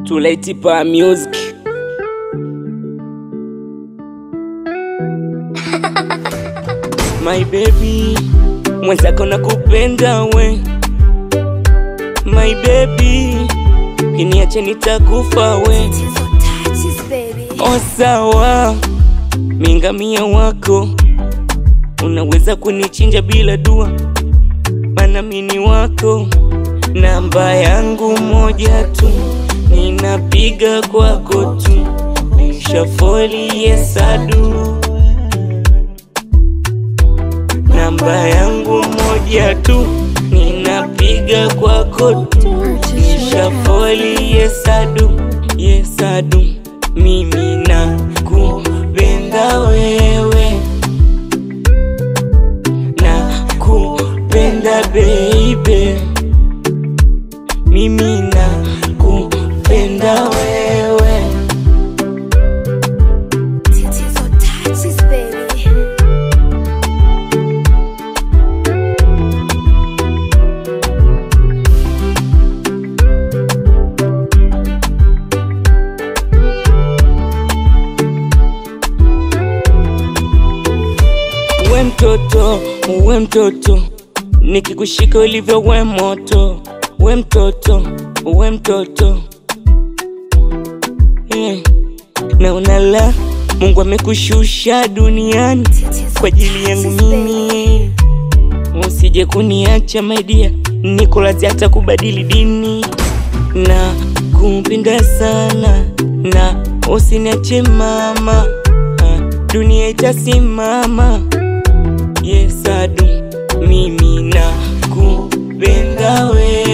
Tuletipa music. My baby, mwenzako nakupenda we. My baby, kiniache nitakufa we. Osawa, mingamia wako, unaweza kunichinja bila dua, mana mini wako. Namba yangu moja tu, ninapiga kwako tu. Nishafoli yes I do. Namba yangu moja tu, ninapiga kwako tu. Nishafoli yes I do, yes I do. Mimi nakupenda wewe, nakupenda baby. Mimi nakupenda wewe. We mtoto, nikikushika ulivyo we moto. We mtoto, yeah. Na unala, Mungu amekushusha duniani kwa ajili yangu mimi. Usije kuniacha my dear, niko lazi hata kubadili dini. Na kupenda sana, na usiniache mama, dunia itasimama. Yes I do, mimi nakupenda wewe.